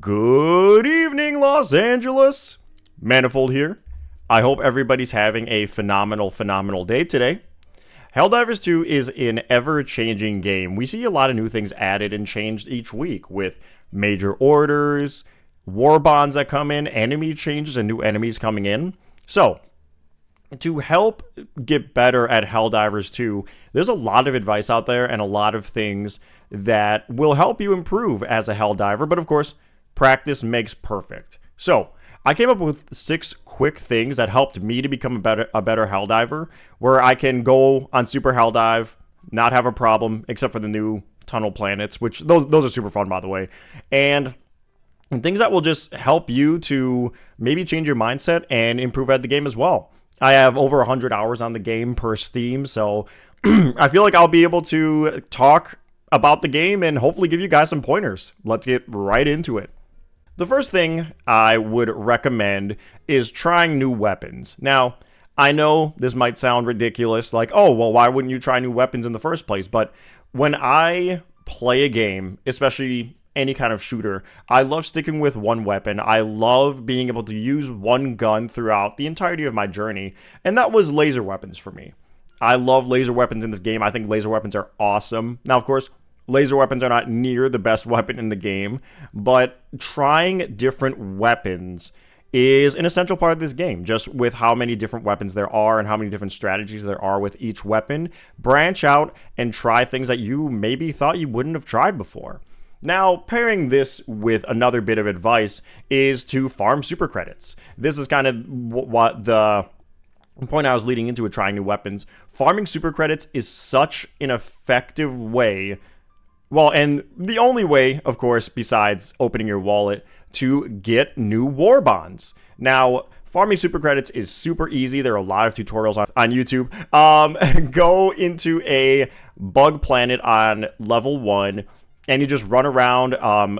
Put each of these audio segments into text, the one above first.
Good evening, Los Angeles. Manifold here. I hope everybody's having a phenomenal day today. Helldivers 2 is an ever-changing game. We see a lot of new things added and changed each week with major orders, war bonds that come in, enemy changes, and new enemies coming in. So, to help get better at Helldivers 2, there's a lot of advice out there and a lot of things that will help you improve as a Helldiver, but of course, practice makes perfect. So, I came up with 6 quick things that helped me to become a better Helldiver, where I can go on Super Helldive, not have a problem, except for the new tunnel planets, which those are super fun, by the way, and things that will just help you to maybe change your mindset and improve at the game as well. I have over 100 hours on the game per Steam, so I feel like I'll be able to talk about the game and hopefully give you guys some pointers. Let's get right into it. The first thing I would recommend is trying new weapons. Now, I know this might sound ridiculous, like, oh, well, why wouldn't you try new weapons in the first place? But when I play a game, especially any kind of shooter, I love sticking with one weapon. I love being able to use one gun throughout the entirety of my journey, and that was laser weapons for me. I love laser weapons in this game. I think laser weapons are awesome. Now, of course, laser weapons are not near the best weapon in the game, but trying different weapons is an essential part of this game, just with how many different weapons there are and how many different strategies there are with each weapon. Branch out and try things that you maybe thought you wouldn't have tried before. Now, pairing this with another bit of advice is to farm super credits. This is kind of what the point I was leading into with trying new weapons. Farming super credits is such an effective way, well, and the only way, of course, besides opening your wallet, to get new war bonds. Now, farming super credits is super easy. There are a lot of tutorials on YouTube. Go into a bug planet on level 1, and you just run around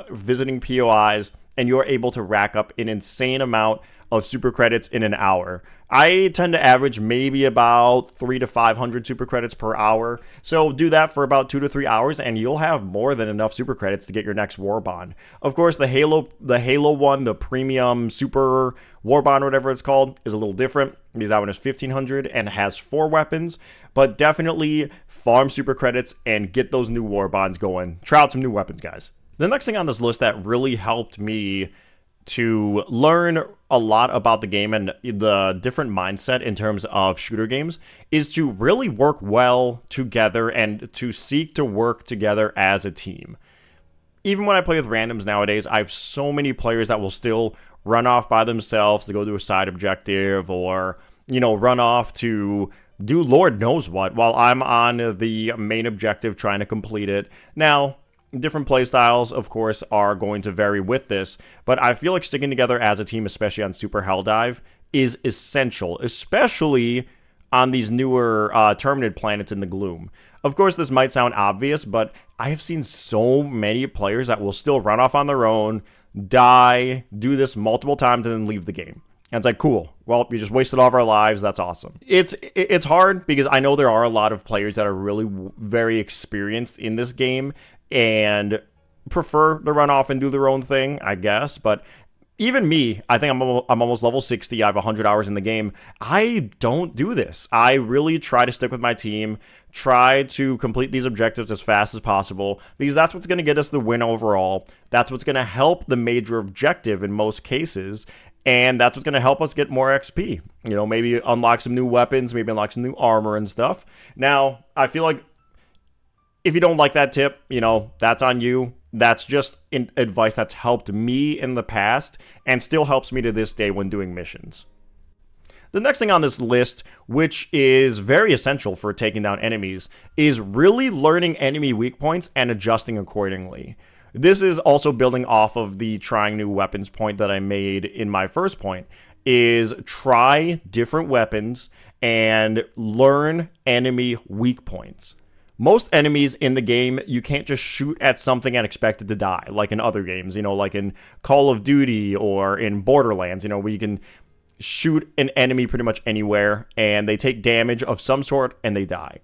visiting POIs, and you're able to rack up an insane amount of super credits in an hour. I tend to average maybe about 300 to 500 super credits per hour. So do that for about 2 to 3 hours and you'll have more than enough super credits to get your next war bond. Of course, the Halo one, the premium super war bond, whatever it's called, is a little different because that one is 1500 and has 4 weapons. But definitely farm super credits and get those new war bonds going. Try out some new weapons, guys. The next thing on this list that really helped me to learn a lot about the game and the different mindset in terms of shooter games is to really work well together and to seek to work together as a team. Even when I play with randoms nowadays, I have so many players that will still run off by themselves to go do a side objective or, run off to do Lord knows what while I'm on the main objective trying to complete it. Now, different playstyles, of course, are going to vary with this, but I feel like sticking together as a team, especially on Super Helldive, is essential, especially on these newer Terminid planets in the Gloom. Of course, this might sound obvious, but I have seen so many players that will still run off on their own, die, do this multiple times, and then leave the game. And it's like, cool. Well, you just wasted all of our lives. That's awesome. It's hard because I know there are a lot of players that are really very experienced in this game and prefer to run off and do their own thing, I guess. But even me, I think I'm almost level 60. I have 100 hours in the game. I don't do this. I really try to stick with my team, try to complete these objectives as fast as possible, because that's what's going to get us the win overall. That's what's going to help the major objective in most cases. And that's what's going to help us get more XP. Maybe unlock some new weapons, maybe unlock some new armor and stuff. Now, I feel like if you don't like that tip, that's on you. That's just advice that's helped me in the past and still helps me to this day when doing missions. The next thing on this list, which is very essential for taking down enemies, is really learning enemy weak points and adjusting accordingly. This is also building off of the trying new weapons point that I made in my first point, is try different weapons and learn enemy weak points. Most enemies in the game, you can't just shoot at something and expect it to die, like in other games, like in Call of Duty or in Borderlands, where you can shoot an enemy pretty much anywhere and they take damage of some sort and they die.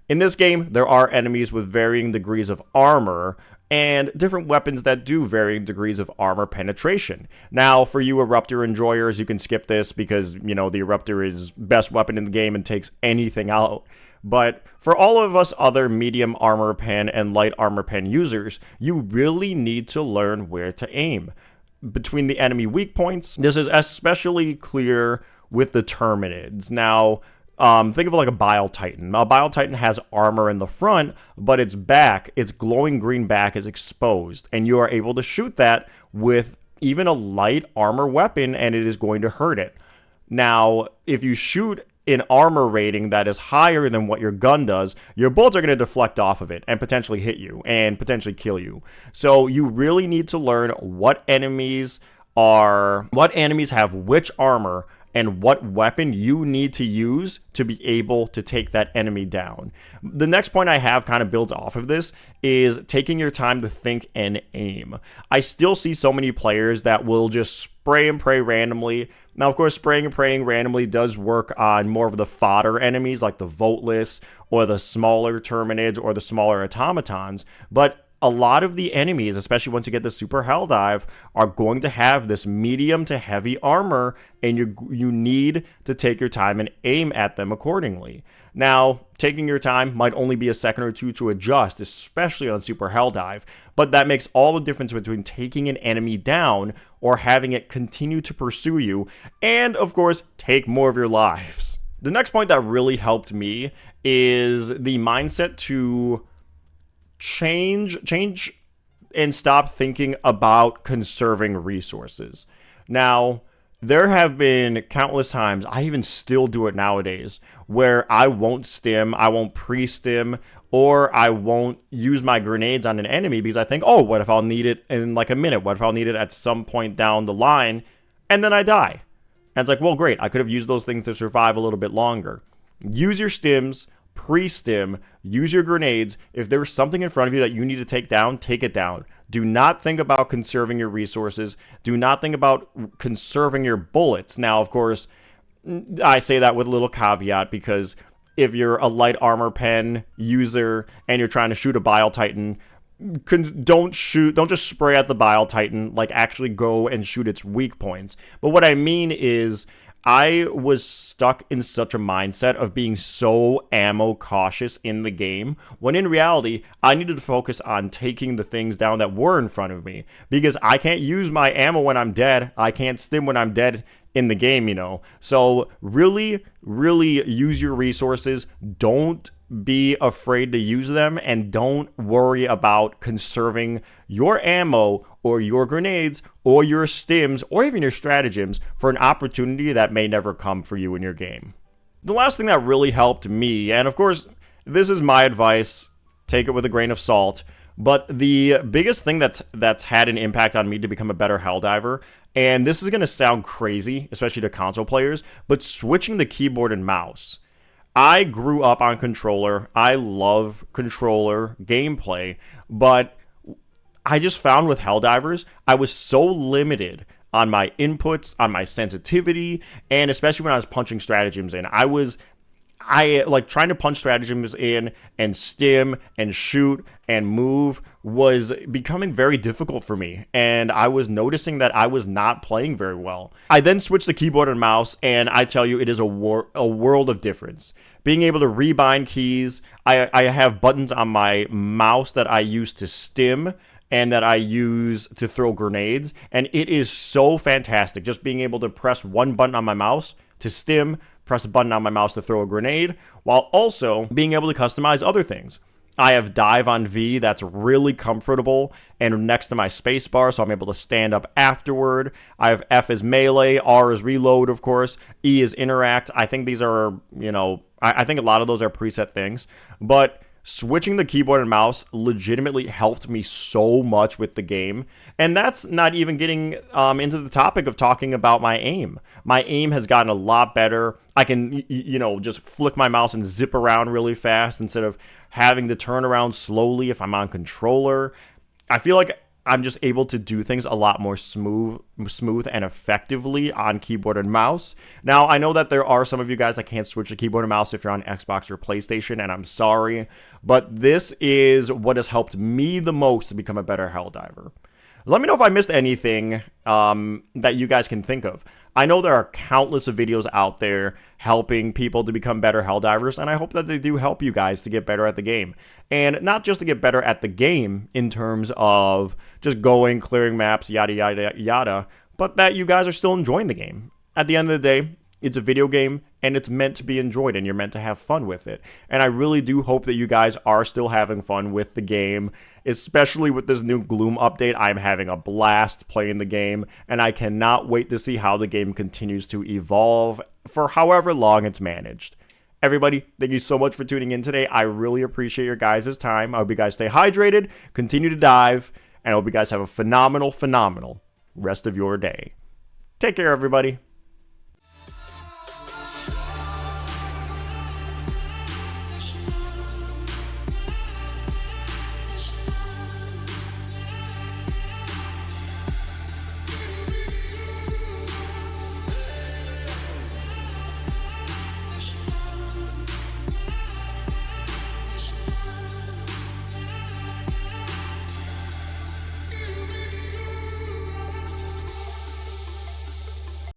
In this game, there are enemies with varying degrees of armor, and different weapons that do varying degrees of armor penetration. Now, for you Eruptor enjoyers, you can skip this because, the Eruptor is best weapon in the game and takes anything out. But for all of us other medium armor pen and light armor pen users, you really need to learn where to aim. Between the enemy weak points, this is especially clear with the Terminids. Now, think of it like a Bile Titan. A Bile Titan has armor in the front, but its back, its glowing green back is exposed, and you are able to shoot that with even a light armor weapon, and it is going to hurt it. Now, if you shoot an armor rating that is higher than what your gun does, your bullets are going to deflect off of it and potentially hit you and potentially kill you. So you really need to learn what enemies have which armor and what weapon you need to use to be able to take that enemy down. The next point I have kind of builds off of this is taking your time to think and aim. I still see so many players that will just spray and pray randomly. Now, of course, spraying and praying randomly does work on more of the fodder enemies like the Voltless or the smaller Terminids or the smaller automatons, but a lot of the enemies, especially once you get the Super Helldive, are going to have this medium to heavy armor, and you need to take your time and aim at them accordingly. Now, taking your time might only be a second or two to adjust, especially on Super Helldive, but that makes all the difference between taking an enemy down or having it continue to pursue you, and, of course, take more of your lives. The next point that really helped me is the mindset to change and stop thinking about conserving resources. Now, there have been countless times, I even still do it nowadays, where I won't stim, I won't pre-stim, or I won't use my grenades on an enemy because I think, oh, what if I'll need it in like a minute? What if I'll need it at some point down the line? And then I die. And it's like, well, great, I could have used those things to survive a little bit longer. Use your stims, pre-stim, use your grenades. If there's something in front of you that you need to take down, take it down. Do not think about conserving your resources. Do not think about conserving your bullets. Now, of course, I say that with a little caveat because if you're a light armor pen user and you're trying to shoot a Bile Titan, don't just spray at the Bile Titan, like actually go and shoot its weak points. But what I mean is, I was stuck in such a mindset of being so ammo cautious in the game, when in reality, I needed to focus on taking the things down that were in front of me, because I can't use my ammo when I'm dead. I can't stim when I'm dead in the game, So really, really use your resources. Don't be afraid to use them, and don't worry about conserving your ammo or your grenades or your stims or even your stratagems for an opportunity that may never come for you in your game. The last thing that really helped me, and of course, this is my advice, take it with a grain of salt, but the biggest thing that's had an impact on me to become a better Helldiver, and this is going to sound crazy, especially to console players, but switching the keyboard and mouse. I grew up on controller. I love controller gameplay, but I just found with Helldivers, I was so limited on my inputs, on my sensitivity, and especially when I was punching stratagems in. I like trying to punch stratagems in and stim and shoot and move was becoming very difficult for me, and I was noticing that I was not playing very well. I then switched to keyboard and mouse, and I tell you, it is a world of difference. Being able to rebind keys, I have buttons on my mouse that I use to stim and that I use to throw grenades, and it is so fantastic just being able to press one button on my mouse to stim, press a button on my mouse to throw a grenade, while also being able to customize other things. I have dive on V that's really comfortable and next to my spacebar, so I'm able to stand up afterward. I have F as melee, R is reload, of course, E is interact. I think these are, I think a lot of those are preset things, but switching the keyboard and mouse legitimately helped me so much with the game. And that's not even getting into the topic of talking about my aim. My aim has gotten a lot better. I can, just flick my mouse and zip around really fast instead of having to turn around slowly if I'm on controller. I feel like I'm just able to do things a lot more smooth and effectively on keyboard and mouse. Now, I know that there are some of you guys that can't switch to keyboard and mouse if you're on Xbox or PlayStation, and I'm sorry, but this is what has helped me the most to become a better Helldiver. Let me know if I missed anything that you guys can think of. I know there are countless of videos out there helping people to become better Helldivers, and I hope that they do help you guys to get better at the game. And not just to get better at the game in terms of just going, clearing maps, yada, yada, yada, but that you guys are still enjoying the game. At the end of the day, it's a video game, and it's meant to be enjoyed, and you're meant to have fun with it. And I really do hope that you guys are still having fun with the game, especially with this new Gloom update. I'm having a blast playing the game, and I cannot wait to see how the game continues to evolve for however long it's managed. Everybody, thank you so much for tuning in today. I really appreciate your guys' time. I hope you guys stay hydrated, continue to dive, and I hope you guys have a phenomenal rest of your day. Take care, everybody.